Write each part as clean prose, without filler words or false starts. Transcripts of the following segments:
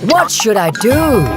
What should I do?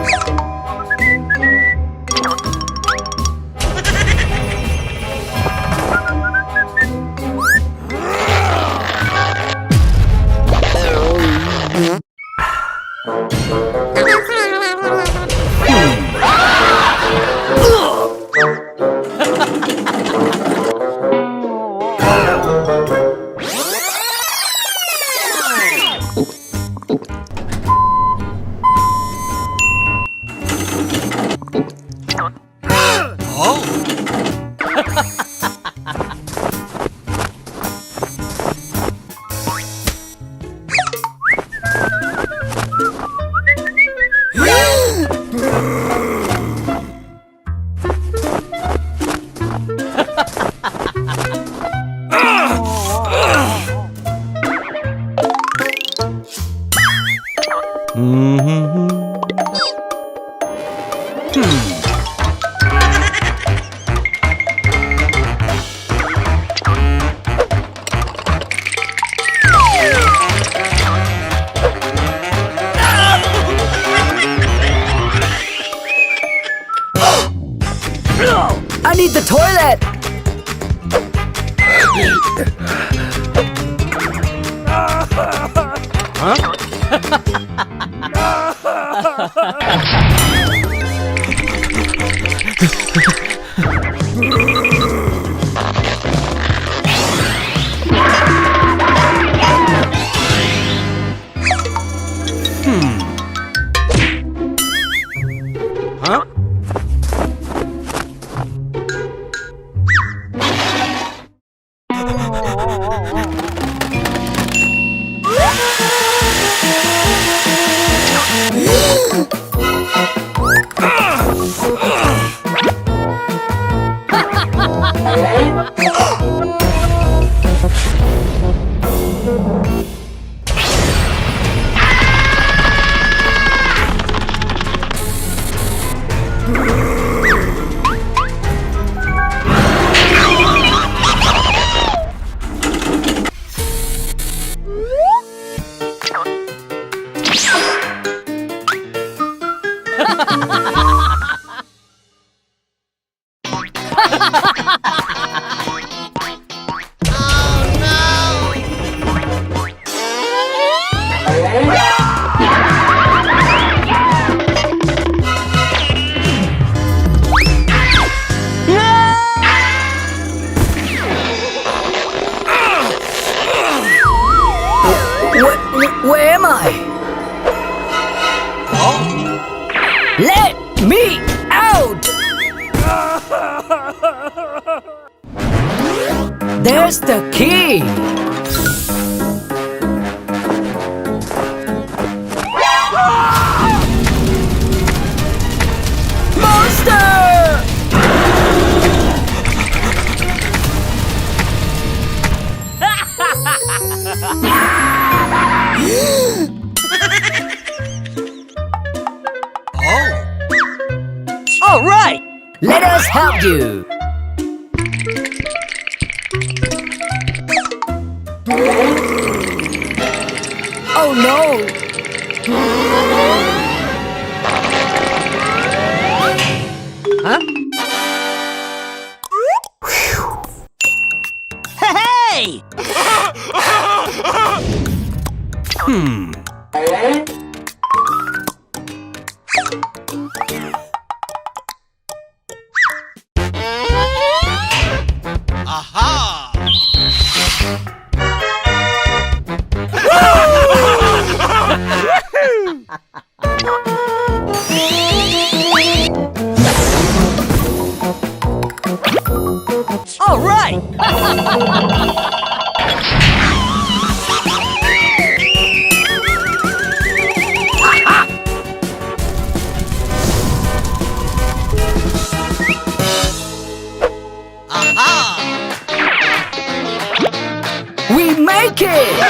I need the toilet! Where am I? Let me out! There's the key! All right! Let us help you! Oh no! Huh? Hey! Aha! All right! We make it!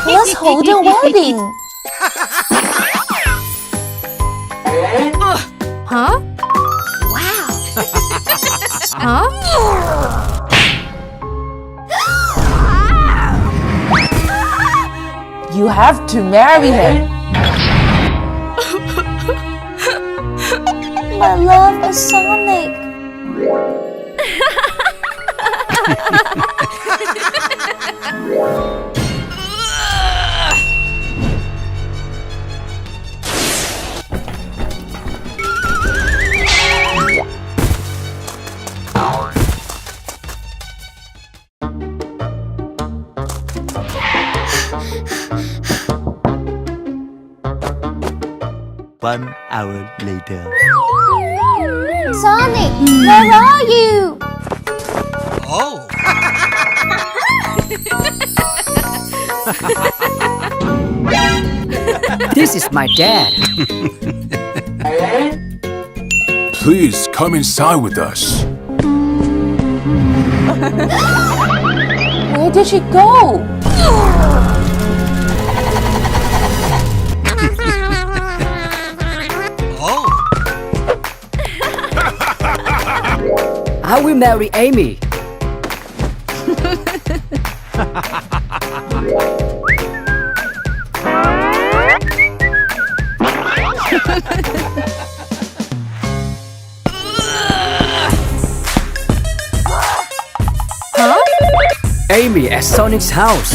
Let's hold a wedding. Huh? Huh? You have to marry him. My love is Sonic. One hour later. Sonic, where are you? Oh. This is my dad. Please come inside with us. Where did she go? Oh. I will marry Amy. Amy at Sonic's house.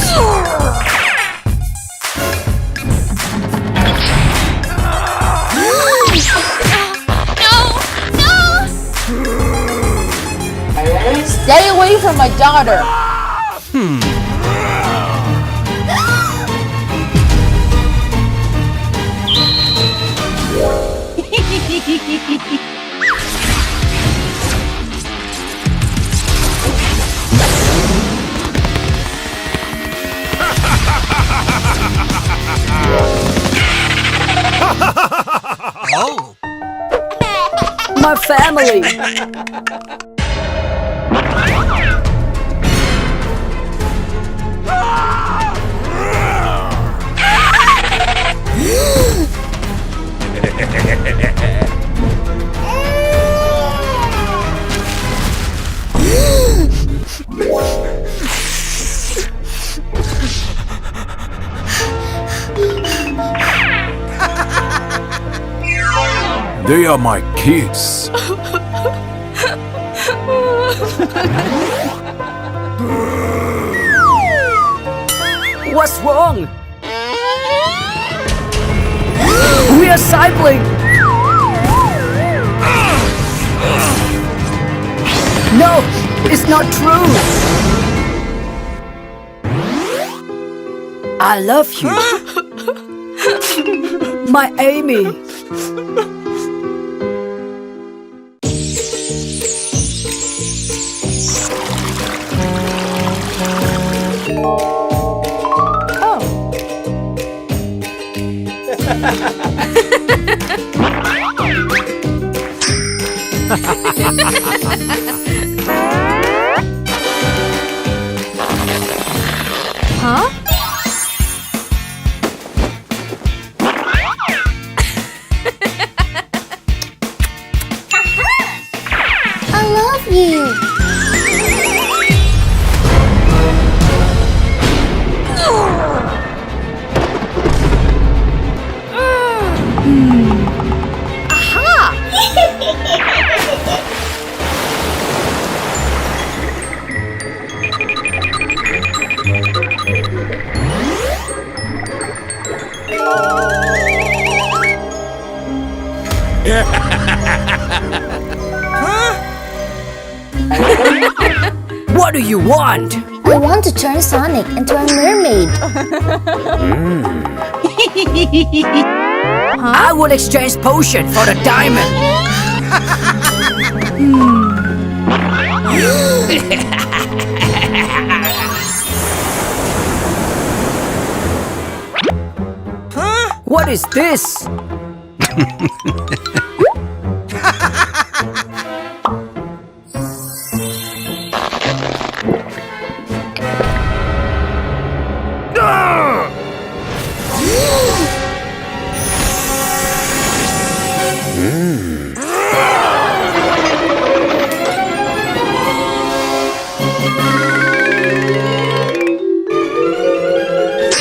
Stay away from my daughter. Oh. My family. They are my kids. What's wrong? We are cycling. No, it's not true. I love you. My Amy. Huh? I love you. What do you want? I want to turn Sonic into a mermaid. I will exchange potion for the diamond. What is this?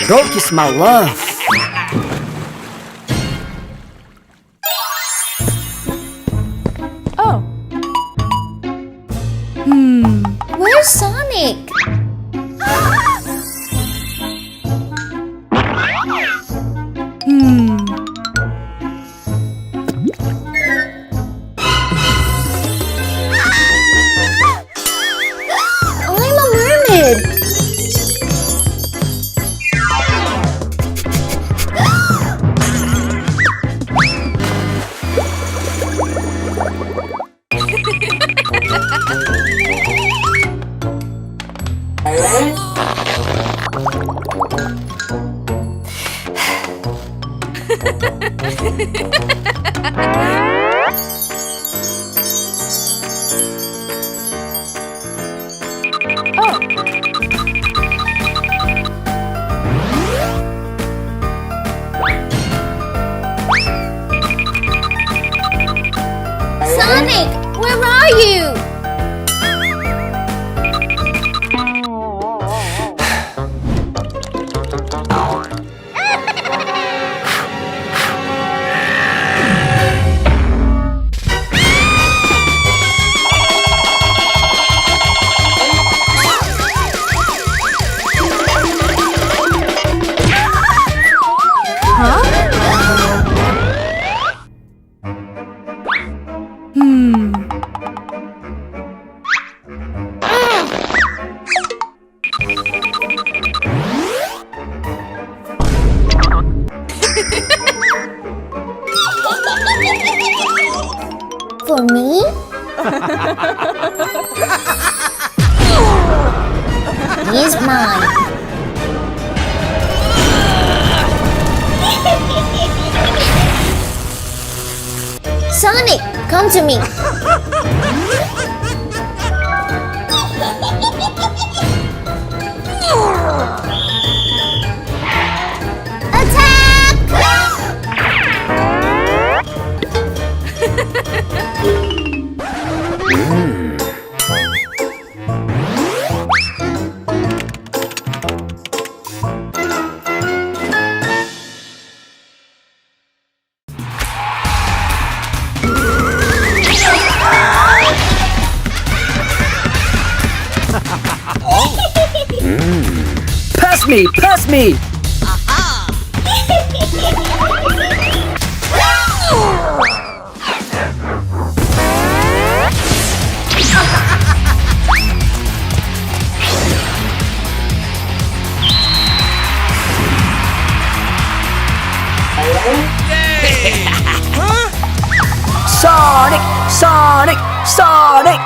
Go kiss my love. Oh. Where's Sonic? I'm a mermaid. Sonic, where are you? For me? He's mine. Sonic, come to me. Pass me! Sonic! Sonic! Sonic!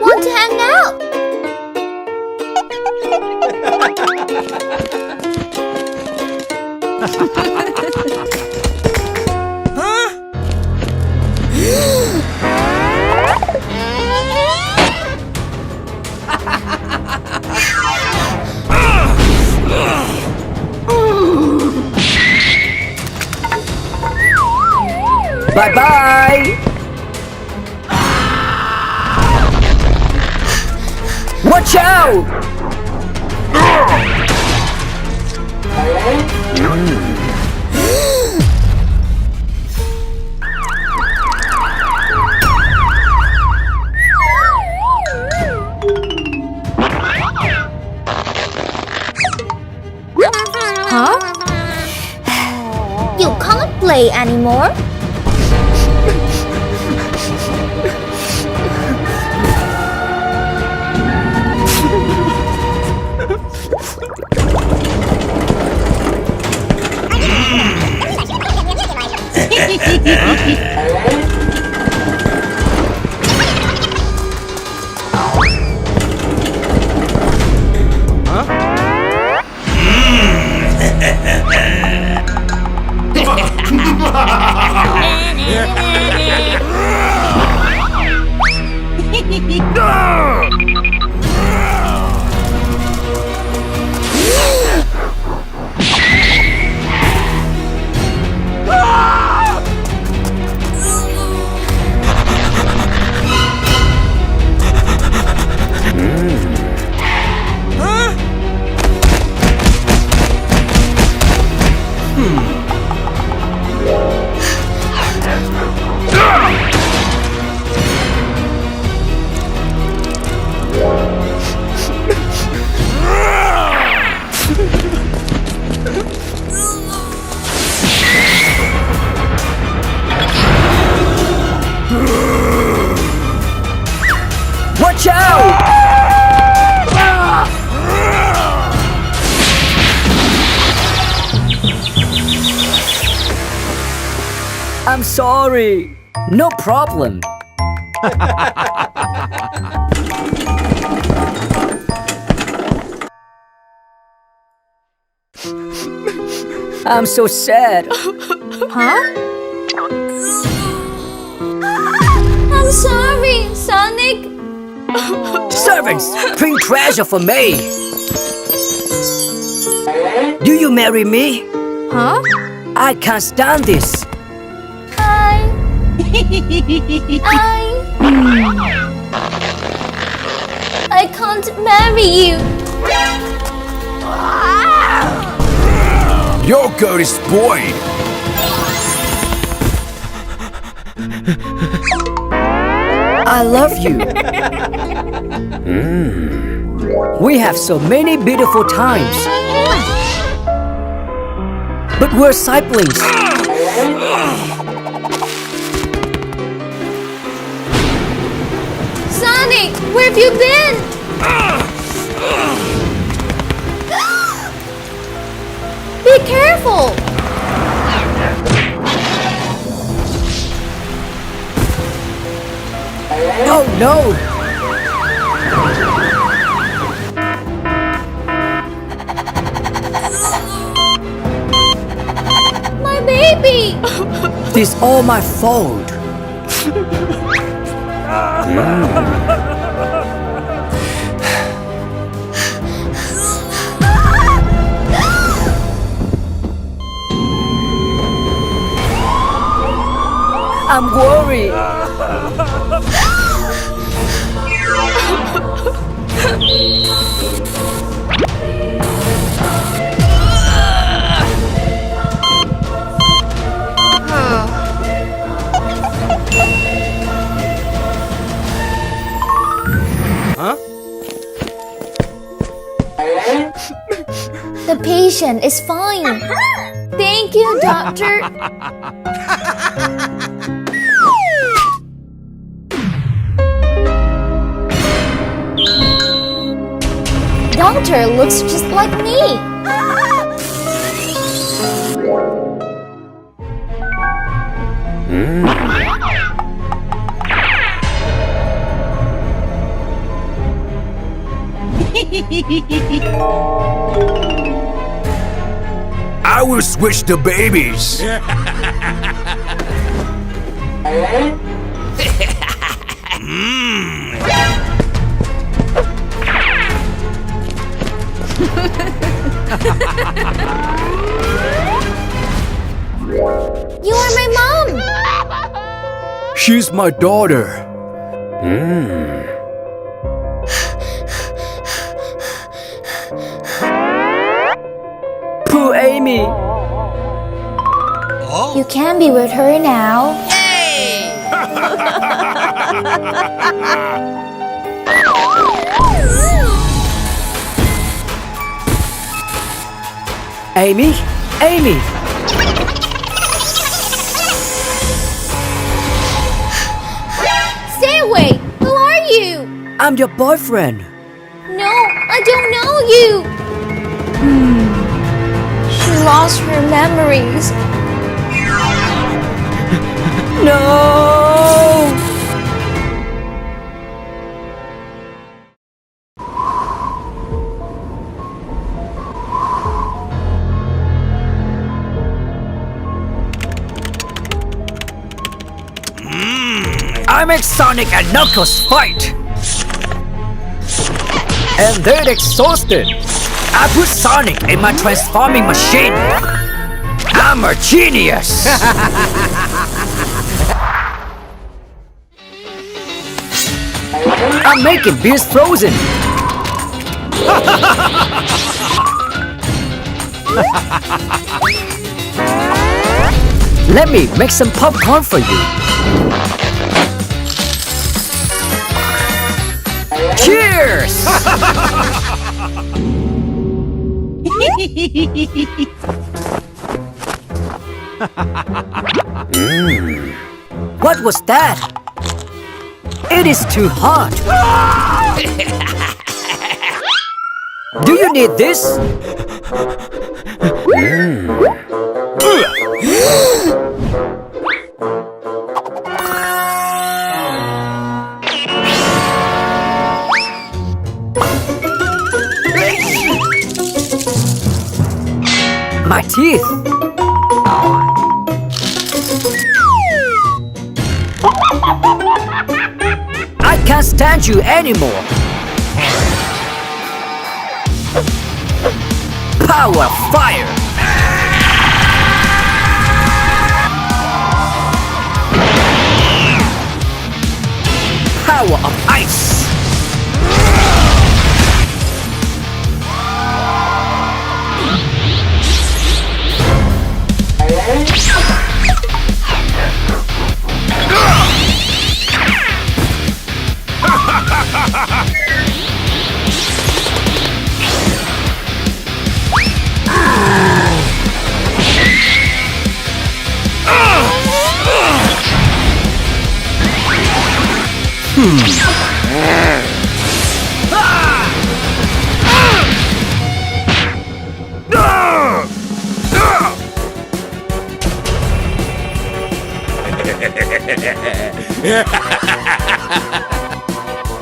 Want to hang out? Bye-bye! Watch out! You play anymore. Watch out! I'm sorry. No problem. I'm so sad. Huh? I'm sorry, Sonic. Servants, bring treasure for me. Do you marry me? Huh? I can't stand this. I can't marry you. Your girl is spoiled. I love you. We have so many beautiful times. But we're siblings. Sonic, where have you been? Be careful. Oh no! My baby. This all my fault. I'm worried. The patient is fine. Thank you, doctor. Doctor looks just like me. I will switch the babies. You are my mom. She's my daughter. Poor Amy. You can be with her now. Amy? Amy! you. I'm your boyfriend. No, I don't know you. She lost her memories. No! I make Sonic and Knuckles fight! And they're exhausted! I put Sonic in my transforming machine! I'm a genius! I'm making beers frozen! Let me make some popcorn for you! Cheers! What was that? It is too hot. Do you need this? My teeth. I can't stand you anymore. Power of fire. Power of ice.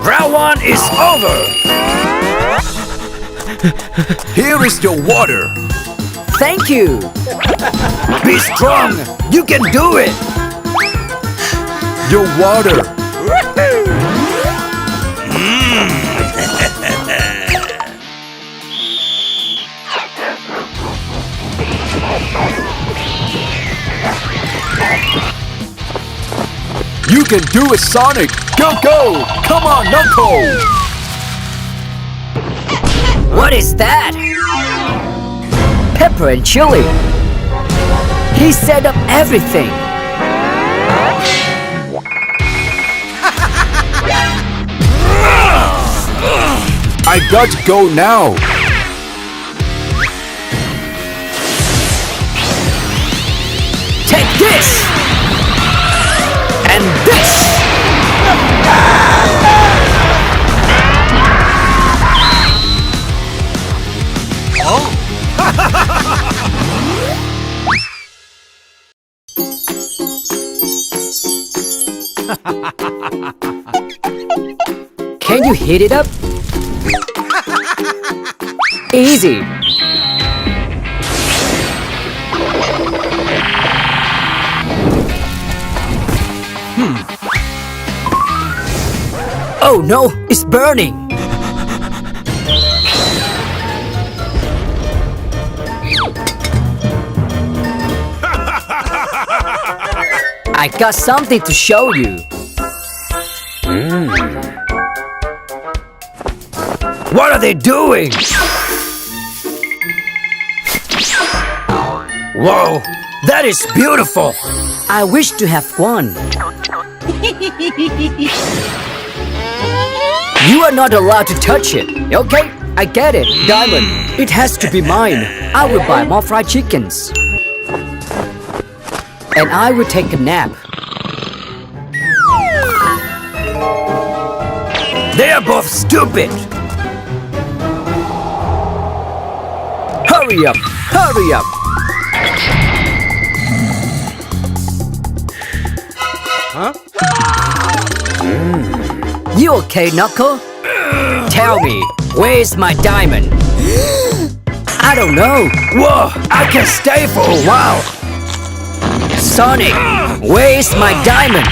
Round one is over. Here is your water. Thank you. Be strong. You can do it. Your water. You can do it, Sonic! Go, go! Come on, Knuckles! What is that? Pepper and chili. He set up everything. I got to go now! Take this! And this! Oh! Can you heat it up? Easy. Oh no, it's burning. I got something to show you. What are they doing? Whoa, that is beautiful. I wish to have one. You are not allowed to touch it, okay? I get it, Diamond. It has to be mine. I will buy more fried chickens. And I will take a nap. They are both stupid! Hurry up! Hurry up! You okay, Knuckle? Tell me, where's my diamond? I don't know. Whoa, I can stay for a while. Sonic, where's my diamond?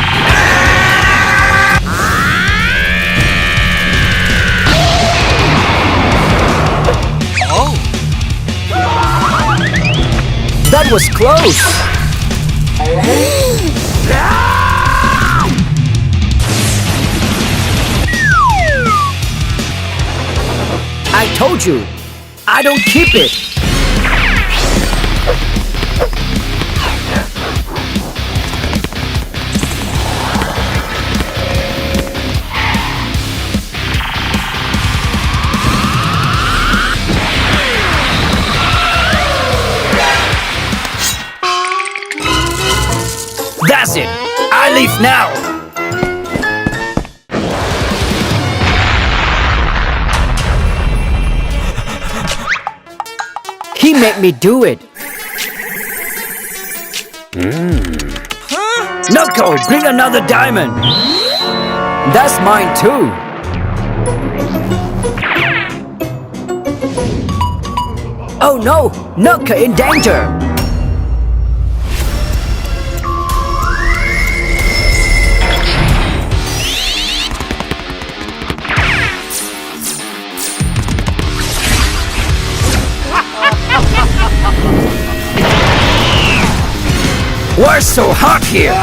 Oh! That was close. I told you, I don't keep it. That's it. I leave now. He made me do it. Knuckle, bring another diamond. That's mine too. Oh no, Knuckle in danger. Why so hot here?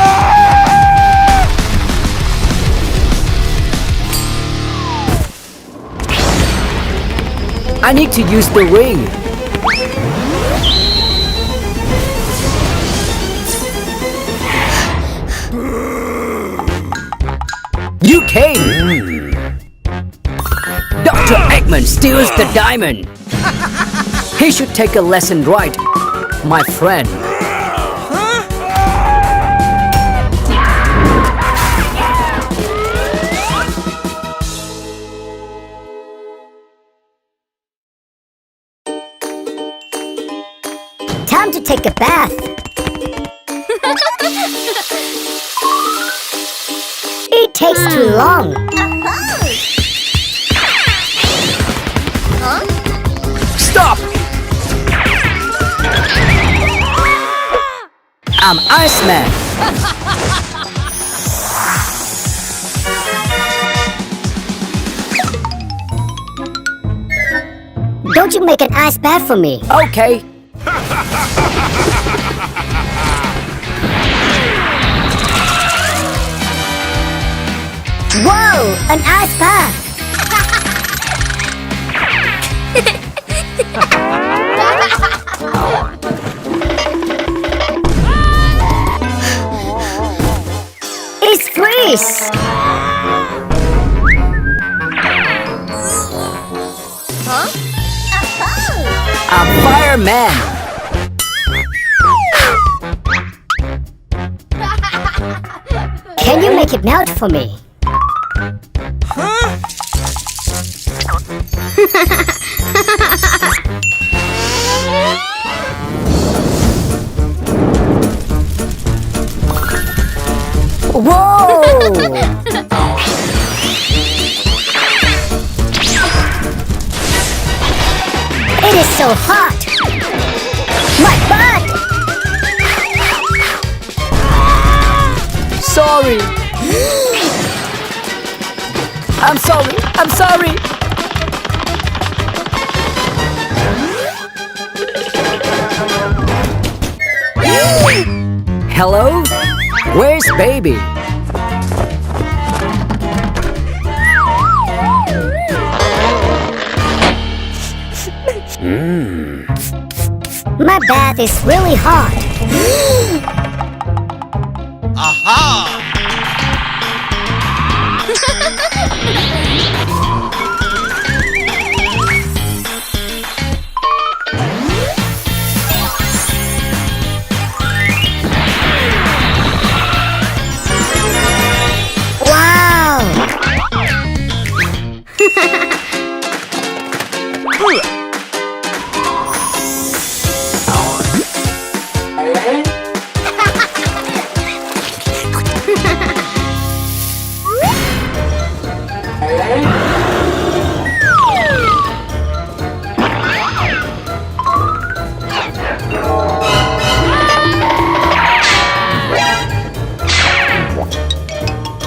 I need to use the ring. You came! Dr. Eggman steals the diamond. He should take a lesson right, my friend. Time to take a bath. It takes too long. Stop! I'm Iceman. Don't you make an ice bath for me. Okay. Whoa, an ice bath. It's freeze. I'm fireman. Can you make it melt for me? Whoa! It is so hot! My butt! Sorry. I'm sorry. I'm sorry. Hello? Where's baby? My bath is really hot. Aha!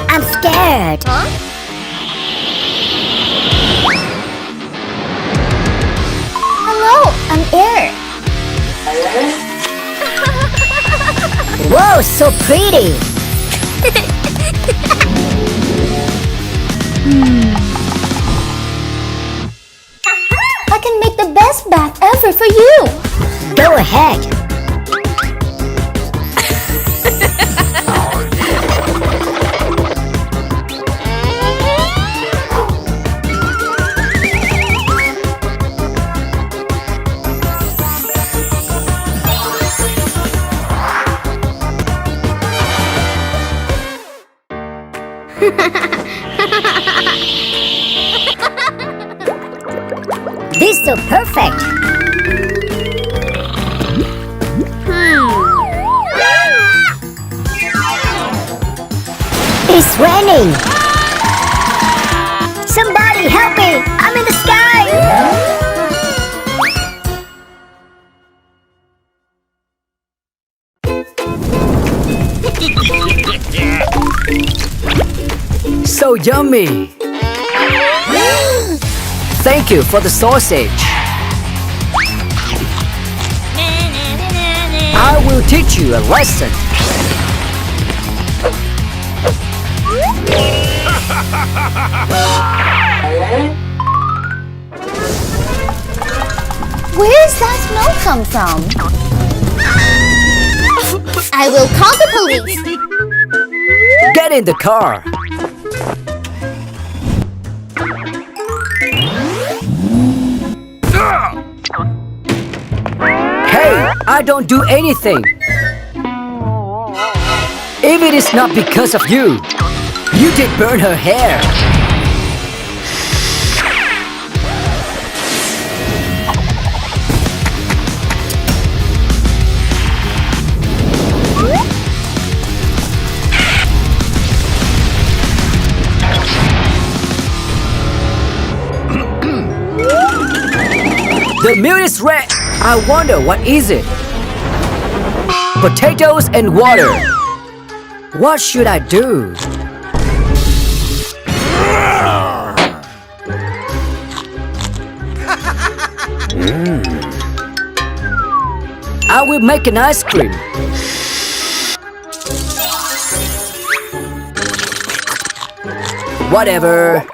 I'm scared. Huh? Hello, I'm Air. Whoa, so pretty. I can make the best bath ever for you. Go ahead. This is so perfect. It's raining. Somebody help me! I'm in the sky. So yummy! Thank you for the sausage. I will teach you a lesson. Where's that smell come from? I will call the police. Get in the car. Hey, I don't do anything. If it is not because of you, you did burn her hair. The meal is red. I wonder what is it? Potatoes and water. What should I do? I will make an ice cream. Whatever.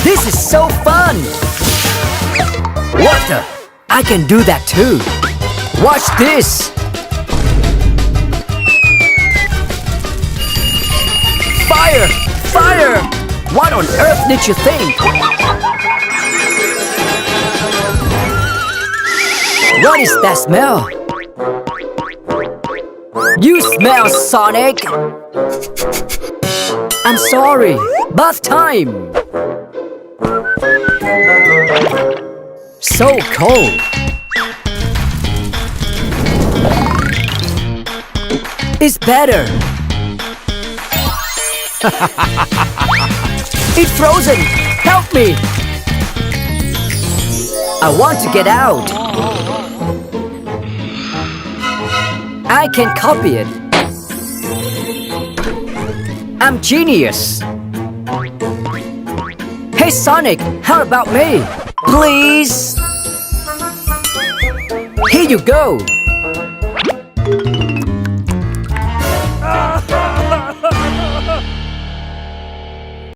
This is so fun! What the? I can do that too! Watch this! Fire! Fire! What on earth did you think? What is that smell? You smell, Sonic! I'm sorry! Bath time! So cold! It's better! It's frozen! Help me! I want to get out! I can copy it! I'm genius! Hey Sonic, how about me? Please? Here you go!